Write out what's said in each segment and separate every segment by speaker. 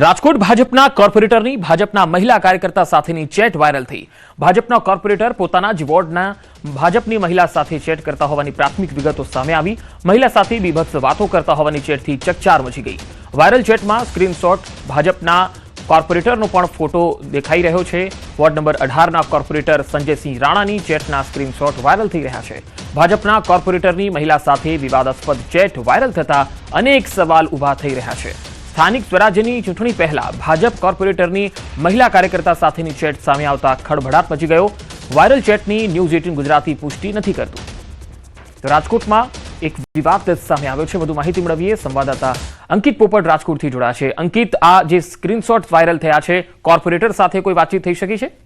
Speaker 1: રાજકોટ ભાજપના કોર્પોરેટરની ભાજપના મહિલા કાર્યકર્તા સાથેની ચેટ વાયરલ થઈ। ભાજપના કોર્પોરેટર પોતાના જ વોર્ડના ભાજપની મહિલા સાથે ચેટ કરતા હોવાની પ્રાથમિક વિગતો સામે આવી। મહિલા સાથે બીભત્સ વાતો કરતા હોવાની ચેટથી ચકચાર મચી ગઈ। વાયરલ ચેટમાં સ્ક્રીનશોટ ભાજપના કોર્પોરેટરનો પણ ફોટો દેખાઈ રહ્યો છે। વોર્ડ નંબર 18ના કોર્પોરેટર સંજયસિંહ રાણાની ચેટના સ્ક્રીનશોટ વાયરલ થઈ રહ્યા છે। ભાજપના કોર્પોરેટરની મહિલા સાથે વિવાદાસ્પદ ચેટ વાયરલ થતા અનેક સવાલ ઊભા થઈ રહ્યા છે। સ્થાનિક સ્વરાજ્યની ચૂંટણી પહેલા ભાજપ કોર્પોરેટરની મહિલા કાર્યકર્તા સાથેની ચેટ સામે આવતા ખળભળાટ મચી ગયો। વાયરલ ચેટની ન્યૂઝ 18 ગુજરાતી પુષ્ટિ નથી કરતું। તો રાજકોટમાં એક વિવાદ સામે આવ્યો છે। વધુ માહિતી મેળવીએ સંવાદદાતા અંકિત પોપટ રાજકોટથી જોડાયા છે। અંકિત, આ જે સ્ક્રીનશોટ વાયરલ થયા છે, કોર્પોરેટર સાથે કોઈ વાતચીત થઈ શકી છે?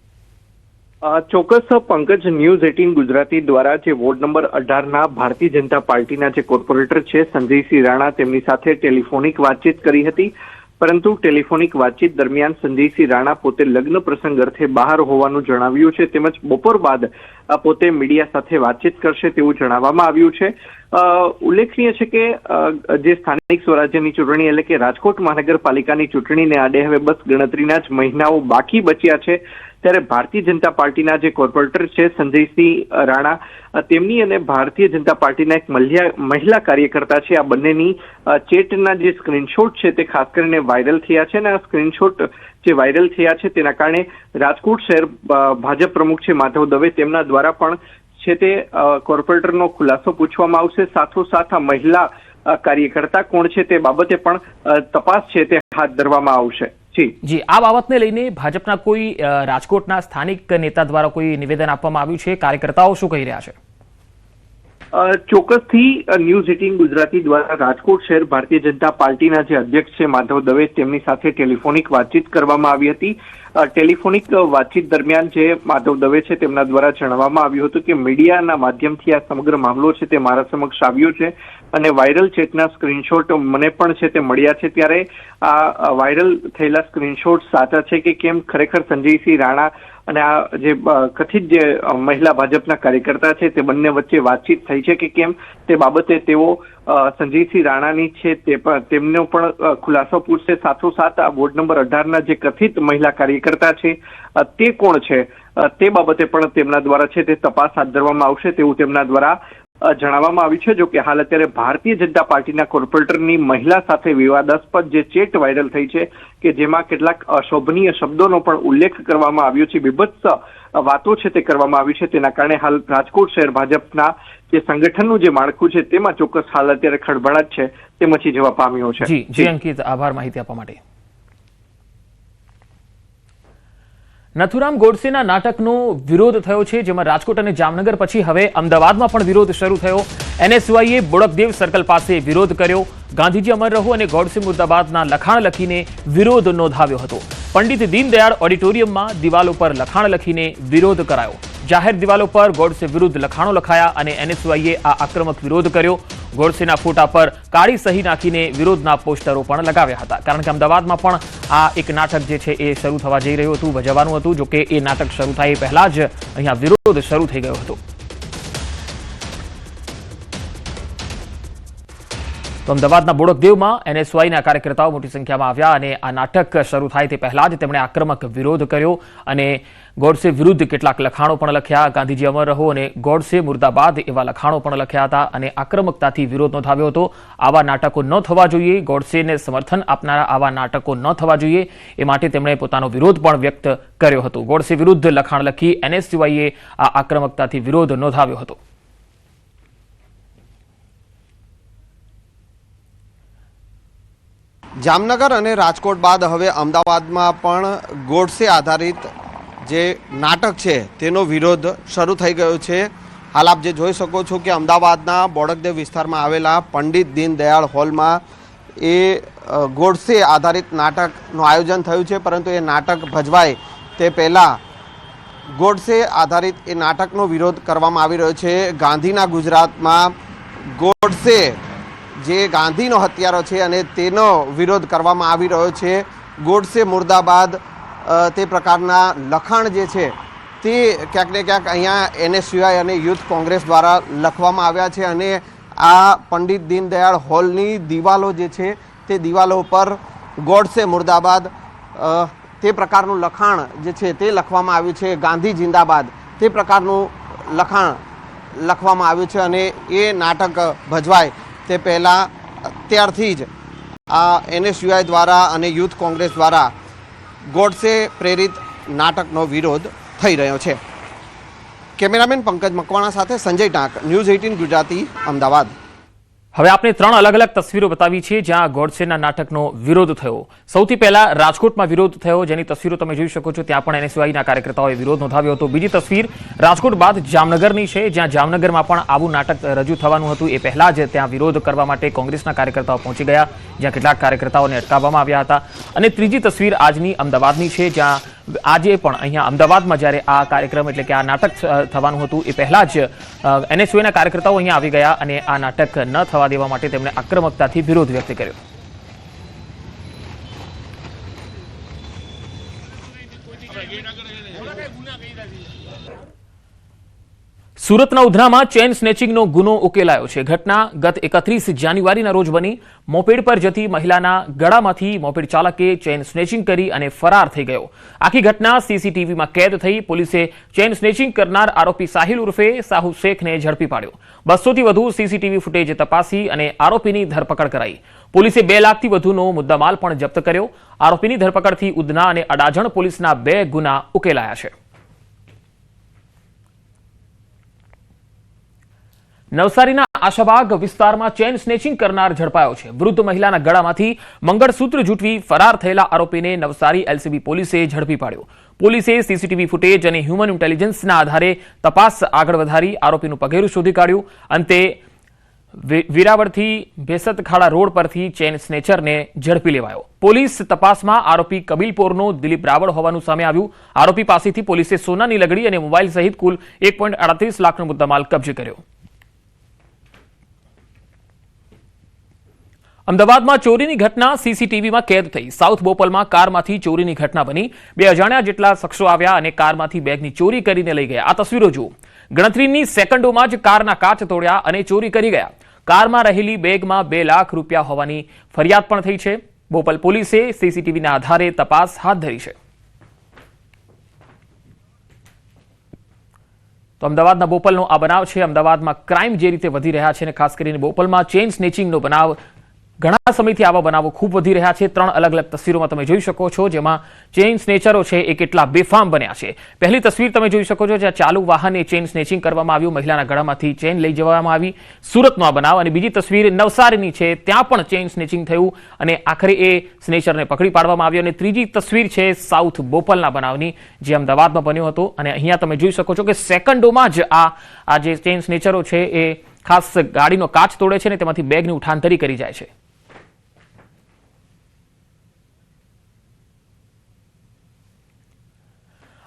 Speaker 2: ચોક્કસ પંકજ, ન્યૂઝ 18 ગુજરાતી દ્વારા જે વોર્ડ નંબર 18ના ભારતીય જનતા પાર્ટીના જે કોર્પોરેટર છે સંજયસિંહ રાણા, તેમની સાથે ટેલિફોનિક વાતચીત કરી હતી। પરંતુ ટેલિફોનિક વાતચીત દરમિયાન સંજયસિંહ રાણા પોતે લગ્ન પ્રસંગ અર્થે બહાર હોવાનું જણાવ્યું છે, તેમજ બપોર બાદ પોતે મીડિયા સાથે વાતચીત કરશે તેવું જણાવવામાં આવ્યું છે। ઉલ્લેખનીય છે કે જે સ્થાનિક સ્વરાજ્યની ચૂંટણી એટલે કે રાજકોટ મહાનગરપાલિકાની ચૂંટણીને આડે હવે બસ ગણતરીના જ મહિનાઓ બાકી બચ્યા છે, ત્યારે ભારતીય જનતા પાર્ટીના જે કોર્પોરેટર છે સંજયસિંહ રાણા, તેમની અને ભારતીય જનતા પાર્ટીના એક મહિલા કાર્યકર્તા છે, આ બંનેની ચેટના જે સ્ક્રીનશોટ છે તે ખાસ કરીને વાયરલ થયા છે। અને આ સ્ક્રીનશોટ જે વાયરલ થયા છે તેના કારણે રાજકોટ શહેર ભાજપ પ્રમુખ છે માધવ દવે, તેમના દ્વારા પણ છે તે કોર્પોરેટરનો ખુલાસો પૂછવામાં આવશે। સાથોસાથ આ મહિલા કાર્યકર્તા કોણ છે તે બાબતે પણ તપાસ છે તે હાથ ધરવામાં આવશે।
Speaker 1: જી, આ બાબતને લઈને ભાજપના કોઈ રાજકોટના સ્થાનિક નેતા દ્વારા કોઈ નિવેદન આપવામાં આવ્યું છે? કાર્યકર્તાઓ શું કહી રહ્યા છે?
Speaker 2: ચોક્કસથી ન્યૂઝ 18 ગુજરાતી દ્વારા રાજકોટ શહેર ભારતીય જનતા પાર્ટીના જે અધ્યક્ષ છે માધવ દવે, તેમની સાથે ટેલિફોનિક વાતચીત કરવામાં આવી હતી। ટેલિફોનિક વાતચીત દરમિયાન જે માધવ દવે છે તેમના દ્વારા જણાવવામાં આવ્યું હતું કે મીડિયાના માધ્યમથી આ સમગ્ર મામલો છે તે મારા સમક્ષ આવ્યો છે અને વાયરલ ચેટના સ્ક્રીનશોટ મને પણ છે તે મળ્યા છે, ત્યારે આ વાયરલ થયેલા સ્ક્રીનશોટ સાચા છે કે કેમ, ખરેખર સંજયસિંહ રાણા અને આ જે કથિત જે મહિલા ભાજપના કાર્યકર્તા છે તે બંને વચ્ચે વાતચીત થઈ છે કે કેમ, તે બાબતે તેઓ સંજયસિંહ રાણાની છે તેમનો પણ ખુલાસો પૂછશે। સાથોસાથ આ વોર્ડ નંબર 18ના જે કથિત મહિલા કાર્યકર્તા છે તે કોણ છે તે બાબતે પણ તેમના દ્વારા છે તે તપાસ હાથ ધરવામાં આવશે તેવું તેમના દ્વારા જણાવવામાં આવ્યું છે। જો કે હાલ અત્યારે ભારતીય જનતા પાર્ટીના કોર્પોરેટરની મહિલા સાથે વિવાદાસ્પદ જે ચેટ વાયરલ થઈ છે કે જેમાં કેટલાક અશોભનીય શબ્દોનો પણ ઉલ્લેખ કરવામાં આવ્યો છે, બીભત્સ વાતો છે તે કરવામાં આવી છે, તેના કારણે હાલ રાજકોટ શહેર ભાજપના જે સંગઠનનું જે માળખું છે તેમાં ચોક્કસ હાલ અત્યારે ખળભળાટ છે તે મચી જવા પામ્યો છે।
Speaker 1: જી અંકિત, આભાર માહિતી આપવા માટે। નથુરામ ગોડસેના નાટકનો વિરોધ થયો છે, જેમાં રાજકોટ અને જામનગર પછી હવે અમદાવાદમાં પણ વિરોધ શરૂ થયો। NSYએ બોડકદેવ સર્કલ પાસે વિરોધ કર્યો। ગાંધીજી અમર રહો અને ગોડસે મુર્દાબાદના લખાણ લખીને વિરોધ નોંધાવ્યો હતો। પંડિત દીનદયાળ ઓડિટોરિયમમાં દિવાલો પર લખાણ લખીને વિરોધ કરાયો। જાહેર દિવાલો પર ગોડસે વિરુદ્ધ લખાણો લખાયા અને NSYએ આ આક્રમક વિરોધ કર્યો। ગોડસેના ફોટા પર કાળી સહી નાખીને વિરોધના પોસ્ટરો પણ લગાવ્યા હતા, કારણ કે અમદાવાદમાં પણ આ એક નાટક જે છે એ શરૂ થવા જઈ રહ્યું હતું, ભજવવાનું હતું। જો કે એ નાટક શરૂ થાય એ પહેલા જ અહીંયા વિરોધ શરૂ થઈ ગયો હતો। તો અમદાવાદના બોડકદેવમાં NSYના કાર્યકર્તાઓ મોટી સંખ્યામાં આવ્યા અને આ નાટક શરૂ થાય તે પહેલા જ તેમણે આક્રમક વિરોધ કર્યો અને ગોડસે વિરુદ્ધ કેટલાક લખાણો પણ લખ્યા। ગાંધીજી અમર રહો અને ગોડસે મુર્દાબાદ એવા લખાણો પણ લખ્યા હતા અને આક્રમકતાથી વિરોધ નોંધાવ્યો હતો। આવા નાટકો ન થવા જોઈએ, ગોડસેને સમર્થન આપનારા આવા નાટકો ન થવા જોઈએ, એ માટે તેમણે પોતાનો વિરોધ પણ વ્યક્ત કર્યો હતો। ગોડસે વિરુદ્ધ લખાણ લખી NSYએ આ આક્રમકતાથી વિરોધ નોંધાવ્યો હતો।
Speaker 3: જામનગર અને રાજકોટ બાદ હવે અમદાવાદમાં પણ ગોડસે આધારિત જે નાટક છે તેનો વિરોધ શરૂ થઈ ગયો છે। હાલ આપ જે જોઈ શકો છો કે અમદાવાદના બોડકદેવ વિસ્તારમાં આવેલા પંડિત દીનદયાળ હોલમાં એ ગોડસે આધારિત નાટકનું આયોજન થયું છે, પરંતુ એ નાટક ભજવાય તે પહેલાં ગોડસે આધારિત એ નાટકનો વિરોધ કરવામાં આવી રહ્યો છે। ગાંધીના ગુજરાતમાં ગોડસે જે ગાંધીનો હત્યારો છે અને તેનો વિરોધ કરવામાં આવી રહ્યો છે। ગોડસે મુર્દાબાદ તે પ્રકારના લખાણ જે છે તે ક્યાંક ને ક્યાંક અહીંયા NSY અને યુથ કોંગ્રેસ દ્વારા લખવામાં આવ્યા છે અને આ પંડિત દીનદયાળ હોલની દિવાલો જે છે તે દિવાલો પર ગોડસે મુર્દાબાદ તે પ્રકારનું લખાણ જે છે તે લખવામાં આવ્યું છે, ગાંધી જિંદાબાદ તે પ્રકારનું લખાણ લખવામાં આવ્યું છે અને એ નાટક ભજવાય તે પહેલાં અત્યારથી જ આ NSUI દ્વારા અને યુથ કોંગ્રેસ દ્વારા ગોડસે પ્રેરિત નાટકનો વિરોધ થઈ રહ્યો છે. કેમેરામેન પંકજ મકવાણા સાથે સંજય ટાંક, ન્યૂઝ 18 ગુજરાતી, અમદાવાદ.
Speaker 1: હવે આપણે 3 અલગ અલગ તસવીરો બતાવી છે જ્યાં ગોડસેના નાટકનો વિરોધ થયો. સૌથી પહેલા રાજકોટમાં વિરોધ થયો, જેની તસવીરો તમે જોઈ શકો છો. ત્યાં પણ NSUIના કાર્યકર્તાઓએ વિરોધ નોંધાવ્યો હતો. બીજી તસવીર રાજકોટ બાદ જામનગરની છે, જ્યાં જામનગરમાં પણ આવું નાટક રજૂ થવાનું હતું. એ પહેલા જ ત્યાં વિરોધ કરવા માટે કોંગ્રેસના કાર્યકર્તાઓ પહોંચી ગયા, જ્યાં કેટલાક કાર્યકર્તાઓને અટકાવવામાં આવ્યા હતા. અને ત્રીજી તસવીર આજની અમદાવાદની છે, જ્યાં આજે પણ અહીંયા અમદાવાદમાં જ્યારે આ કાર્યક્રમ એટલે કે આ નાટક થવાનું હતું એ પહેલા જ NSUIના કાર્યકર્તાઓ અહીંયા આવી ગયા અને આ નાટક ન થવા દેવા માટે તેમણે આક્રમકતાથી વિરોધ વ્યક્ત કર્યો. સુરતના ઉધનામાં ચેઇન સ્નેચિંગનો ગુનો ઉકેલાયો છે. ઘટના ગત 31 જાન્યુઆરીના રોજ બની. મોપેડ પર જતી મહિલાના ગળામાંથી મોપેડ ચાલકે ચેઇન સ્નેચિંગ કરી અને ફરાર થઈ ગયો. આખી ઘટના CCTVમાં કેદ થઈ. પોલીસે ચેઇન સ્નેચિંગ કરનાર આરોપી સાહિલ ઉર્ફે સાહુ શેખને ઝડપી પાડ્યો. 200થી વધુ CCTV ફૂટેજ તપાસી અને આરોપીની ધરપકડ કરાઈ. પોલીસે 2 લાખથી વધુનો મુદ્દામાલ પણ જપ્ત કર્યો. આરોપીની ધરપકડથી ઉધના અને અડાજણ પોલીસના 2 ગુના ઉકેલાયા છે. નવસારીના આશાબાગ વિસ્તારમાં ચેઇન સ્નેચિંગ કરનાર ઝડપાયો છે. વૃદ્ધ મહિલાના ગળામાંથી મંગળસૂત્ર જૂટવી ફરાર થયેલા આરોપીને નવસારી LCB પોલીસે ઝડપી પાડ્યો. પોલીસે CCTV ફૂટેજ અને હ્યુમન ઇન્ટેલિજન્સના આધારે તપાસ આગળ વધારી આરોપીનું પગેરું શોધી કાઢ્યું. અંતે વિરાવળથી ભેસતખાડા રોડ પરથી ચેઇન સ્નેચરને ઝડપી લેવાયો. પોલીસ તપાસમાં આરોપી કબીલપોરનો દિલીપ રાવળ હોવાનું સામે આવ્યું. આરોપી પાસેથી પોલીસે સોનાની લગડી અને મોબાઈલ સહિત કુલ 1.38 લાખનો મુદ્દામાલ કબજે કર્યો. અમદાવાદમાં ચોરીની ઘટના CCTVમાં કેદ થઈ. સાઉથ બોપલમાં કારમાંથી ચોરીની ઘટના બની. 2 અજાણ્યા જેટલા શખ્સો આવ્યા અને કારમાંથી બેગની ચોરી કરીને લઈ ગયા. આ તસવીરો જુઓ. ગણતરીની સેકન્ડોમાં જ કારના કાચ તોડ્યા અને ચોરી કરી ગયા. કારમાં રહેલી બેગમાં 2 લાખ રૂપિયા હોવાની ફરિયાદ પણ થઈ છે. બોપલ પોલીસે CCTVના આધારે તપાસ હાથ ધરી છે. તો અમદાવાદના બોપલનો આ બનાવ છે. અમદાવાદમાં ક્રાઇમ જે રીતે વધી રહ્યા છે અને ખાસ કરીને બોપલમાં ચેઇન સ્નેચિંગનો બનાવ, ઘણા સમયથી આવા બનાવો ખૂબ વધી રહ્યા છે. 3 અલગ અલગ તસવીરોમાં તમે જોઈ શકો છો, જેમાં ચેઇન સ્નેચરો છે એ કેટલા બેફામ બન્યા છે. પહેલી તસવીર તમે જોઈ શકો છો, જ્યાં ચાલુ વાહને ચેઇન સ્નેચિંગ કરવામાં આવ્યું, મહિલાના ગળામાંથી ચેઇન લઈ જવામાં આવી. સુરતનો આ બનાવ. અને બીજી તસવીર નવસારીની છે, ત્યાં પણ ચેઇન સ્નેચિંગ થયું અને આખરે એ સ્નેચરને પકડી પાડવામાં આવ્યો. અને ત્રીજી તસવીર છે સાઉથ બોપલના બનાવની, જે અમદાવાદમાં બન્યો હતો. અને અહીંયા તમે જોઈ શકો છો કે સેકન્ડોમાં જ આ જે ચેઇન સ્નેચરો છે એ ખાસ ગાડીનો કાચ તોડે છે અને તેમાંથી બેગની ઉઠાંતરી કરી જાય છે.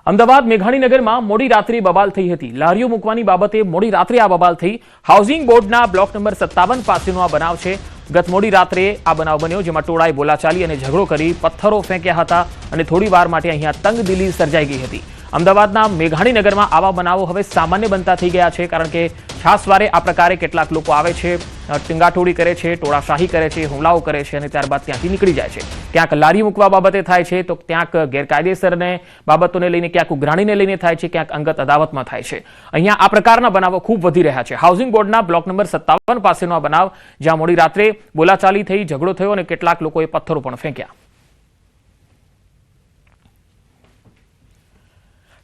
Speaker 1: અમદાવાદ મેઘાણીનગરમાં મોડી રાત્રે બબાલ થઈ હતી. લારીઓ મૂકવાની બાબતે મોડી રાત્રે આ બબાલ થઈ. હાઉસિંગ બોર્ડના બ્લોક નંબર 57 પાસેનો આ બનાવ છે. ગત મોડી રાત્રે આ બનાવ બન્યો, જેમાં ટોળાએ બોલાચાલી અને ઝઘડો કરી પથ્થરો ફેંક્યા હતા અને થોડી વાર માટે અહીંયા તંગદિલી સર્જાઈ ગઈ હતી. અમદાવાદના મેઘાણીનગરમાં આવા બનાવો હવે સામાન્ય બનતા થઈ ગયા છે, કારણ કે છાસવારે આ પ્રકારે કેટલાક લોકો આવે છે, ટીંગાટોળી કરે છે, ટોળાશાહી કરે છે, હુમલાઓ કરે છે અને ત્યારબાદ ત્યાંથી નીકળી જાય છે. ક્યાંક લારી મૂકવા બાબતે થાય છે, તો ક્યાંક ગેરકાયદેસરને બાબતોને લઈને, ક્યાંક ઉઘરાણીને લઈને થાય છે, ક્યાંક અંગત અદાવતમાં થાય છે. અહીંયા આ પ્રકારના બનાવો ખૂબ વધી રહ્યા છે. હાઉસિંગ બોર્ડના બ્લોક નંબર 57 પાસેનો આ બનાવ, જ્યાં મોડી રાત્રે બોલાચાલી થઈ, ઝઘડો થયો અને કેટલાક લોકોએ પથ્થરો પણ ફેંક્યા.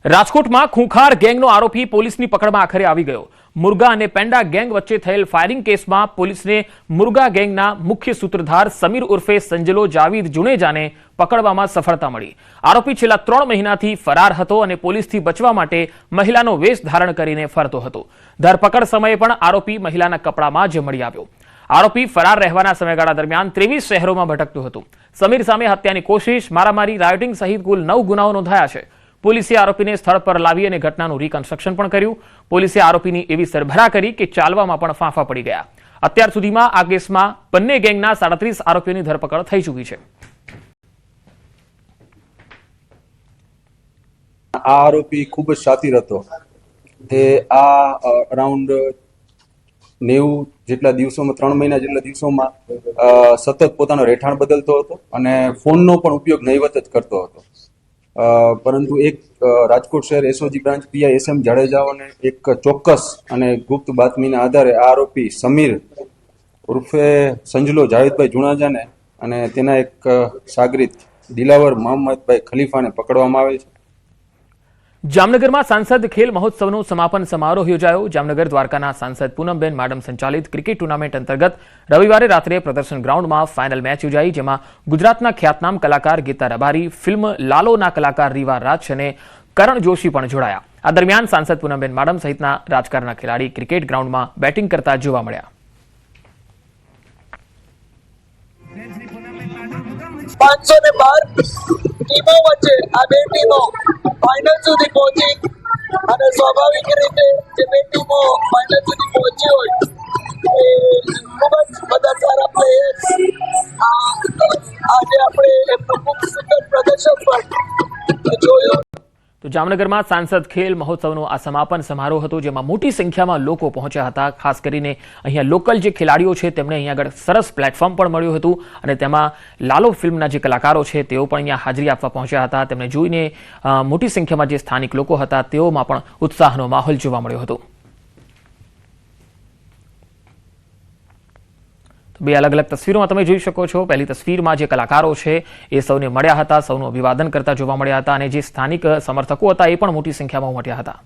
Speaker 1: રાજકોટમાં ખૂંખાર ગેંગનો આરોપી પોલીસની પકડમાં આખરે આવી ગયો. મુર્ગા અને પેંડા ગેંગ વચ્ચે થયેલ ફાયરિંગ કેસમાં પોલીસને મુર્ગા ગેંગના મુખ્ય સૂત્રધાર સમીર ઉર્ફે સંજલો જાવીદ જુનેજાને પકડવામાં સફળતા મળી. આરોપી છેલ્લા 3 મહિનાથી ફરાર હતો અને પોલીસથી બચવા માટે મહિલાનો વેશ ધારણ કરીને ફરતો હતો. ધરપકડ સમયે પણ આરોપી મહિલાના કપડામાં જ મળી આવ્યો. આરોપી ફરાર રહેવાના સમયગાળા દરમિયાન 23 શહેરોમાં ભટકતું હતું. સમીર સામે હત્યાની કોશિશ, મારામારી, રાયોટિંગ સહિત કુલ 9 ગુનાઓ નોંધાયા છે. પોલીસે આરોપીને સ્થળ પર લાવી અને ઘટનાનું રિકન્સ્ટ્રક્શન પણ કર્યું. પોલીસે આરોપીની એવી સરભરા કરી કે ચાલવામાં પણ ફાંફા પડી ગયા. અત્યાર સુધીમાં આ કેસમાં બંને ગેંગના 37 આરોપીઓની ધરપકડ થઈ ચૂકી છે.
Speaker 4: આ આરોપી ખૂબ જ શાતિર હતો. તે આ અરાઉન્ડ 90 જેટલા દિવસોમાં 3 મહિના જેટલા દિવસોમાં સતત પોતાનો રહેઠાણ બદલતો હતો અને ફોનનો પણ ઉપયોગ નહીવત જ કરતો હતો. પરંતુ એક રાજકોટ શહેર એસઓજી બ્રાન્ચ પીઆઈ એસએમ જાડેજાઓને એક ચોક્કસ અને ગુપ્ત બાતમીના આધારે આ આરોપી સમીર ઉર્ફે સંજલો જાવેદભાઈ જુણાજાને અને તેના એક સાગરીત દિલાવર મોહમ્મદભાઈ ખલીફાને પકડવામાં આવે છે.
Speaker 1: જામનગરમાં સાંસદ ખેલ મહોત્સવનો સમાપન સમારોહ યોજાયો. જામનગર દ્વારકાના સાંસદ પૂનમબેન માડમ સંચાલિત ક્રિકેટ ટુર્નામેન્ટ અંતર્ગત રવિવારે રાત્રે પ્રદર્શન ગ્રાઉન્ડમાં ફાઇનલ મેચ યોજાઈ, જેમાં ગુજરાતના ખ્યાતનામ કલાકાર ગીતા રબારી, ફિલ્મ લાલોના કલાકાર રીવા રાજ અને કરણ જોશી પણ જોડાયા. આ દરમિયાન સાંસદ પૂનમબેન માડમ સહિતના રાજકારણના ખેલાડી ક્રિકેટ ગ્રાઉન્ડમાં બેટિંગ કરતા જોવા મળ્યા.
Speaker 5: 512 ટીમો વચ્ચે આ બે ટીમો ફાઇનલ સુધી પહોંચી અને સ્વાભાવિક રીતે જે બે ટીમો ફાઇનલ સુધી પહોંચી હોય એ ખૂબ જ બધા સારા પ્લેયર્સ આજે આપણે એમનું ખૂબ સુંદર પ્રદર્શન પણ જોયું.
Speaker 1: તો જામનગરમાં સાંસદ ખેલ મહોત્સવનો આ સમાપન સમારોહ હતો, જેમાં મોટી સંખ્યામાં લોકો પહોંચ્યા હતા. ખાસ કરીને અહીંયા લોકલ જે ખેલાડીઓ છે તેમને અહીંયા આગળ સરસ પ્લેટફોર્મ પણ મળ્યું હતું અને તેમાં લાલો ફિલ્મના જે કલાકારો છે તેઓ પણ અહીંયા હાજરી આપવા પહોંચ્યા હતા. તેમને જોઈને મોટી સંખ્યામાં જે સ્થાનિક લોકો હતા તેઓમાં પણ ઉત્સાહનો માહોલ જોવા મળ્યો હતો. બે અલગ અલગ તસવીરોમાં તમે જોઈ શકો છો. પહેલી તસવીરમાં જે કલાકારો છે એ સૌને મળ્યા હતા, સૌનું અભિવાદન કરતા જોવા મળ્યા હતા અને જે સ્થાનિક સમર્થકો હતા એ પણ મોટી સંખ્યામાં ઉમટ્યા હતા.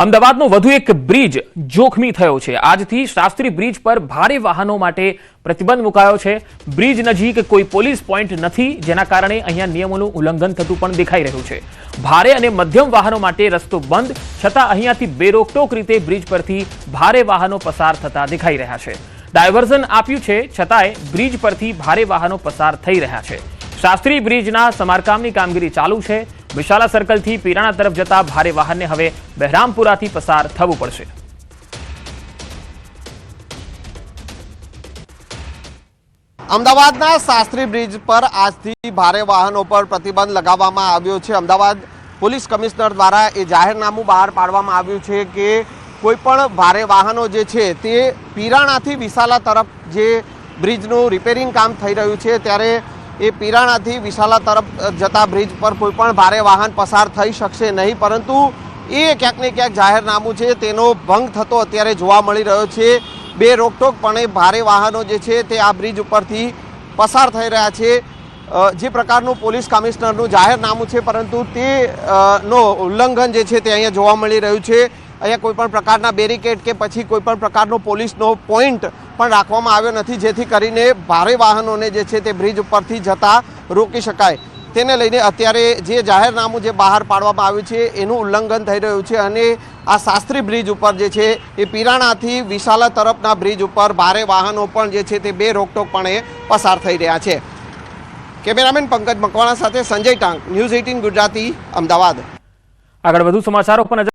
Speaker 1: અમદાવાદનો વધુ એક બ્રિજ જોખમી થયો છે. આજથી શાસ્ત્રી બ્રિજ પર ભારે વાહનો માટે પ્રતિબંધ મુકાયો છે. બ્રિજ નજીક કોઈ પોલીસ પોઈન્ટ નથી, જેના કારણે અહીંયા નિયમોનું ઉલ્લંઘન થતું પણ દેખાઈ રહ્યું છે. ભારે અને મધ્યમ વાહનો માટે રસ્તો બંધ, છતાં અહીંયાથી બેરોકટોક રીતે બ્રિજ પરથી ભારે વાહનો પસાર થતા દેખાઈ રહ્યા છે. ડાયવર્ઝન આપ્યું છે, છતાંય બ્રિજ પરથી ભારે વાહનો પસાર થઈ રહ્યા છે. શાસ્ત્રી બ્રિજના સમારકામની કામગીરી ચાલુ છે. વિશાલા સર્કલથી પીરાણા તરફ જતા ભારે વાહનને હવે બહેરામપુરાથી પસાર થવું પડશે.
Speaker 3: અમદાવાદના શાસ્ત્રી બ્રિજ પર આજથી ભારે વાહનો પર પ્રતિબંધ લગાવવામાં આવ્યો છે. અમદાવાદ પોલીસ કમિશનર દ્વારા એ જાહેરનામું બહાર પાડવામાં આવ્યું છે કે કોઈ પણ ભારે વાહનો જે છે તે પીરાણાથી વિશાલા તરફ જે બ્રિજનું રિપેરિંગ કામ થઈ રહ્યું છે ત્યારે એ પીરાણાથી વિશાલા તરફ જતા બ્રિજ પર કોઈ પણ ભારે વાહન પસાર થઈ શકશે નહીં. પરંતુ એ ક્યાંક ને ક્યાંક જાહેરનામું છે તેનો ભંગ થતો અત્યારે જોવા મળી રહ્યો છે. બે રોકટોકપણે ભારે વાહનો જે છે તે આ બ્રિજ ઉપરથી પસાર થઈ રહ્યા છે. જે પ્રકારનું પોલીસ કમિશનરનું જાહેરનામું છે પરંતુ તે નો ઉલ્લંઘન જે છે તે અહીંયા જોવા મળી રહ્યું છે. અહીંયા કોઈ પણ પ્રકારના બેરિકેડ કે પછી કોઈ પણ પ્રકારનો પોલીસનો પોઈન્ટ પણ રાખવામાં આવ્યો નથી, જેથી કરીને ભારે વાહનોને જે છે તે બ્રિજ ઉપરથી જતા રોકી શકાય. તેને લઈને અત્યારે જે જાહેરનામું જે બહાર પાડવામાં આવ્યું છે એનું ઉલ્લંઘન થઈ રહ્યું છે અને આ શાસ્ત્રી બ્રિજ ઉપર જે છે એ પીરાણાથી વિશાલા તરફના બ્રિજ ઉપર ભારે વાહનો પણ જે છે તે બે રોકટોકપણે પસાર થઈ રહ્યા છે. કેમેરામેન પંકજ મકવાણા સાથે સંજય ટાંક, ન્યૂઝ 18 ગુજરાતી, અમદાવાદ.
Speaker 1: આગળ વધુ સમાચારો પર નજર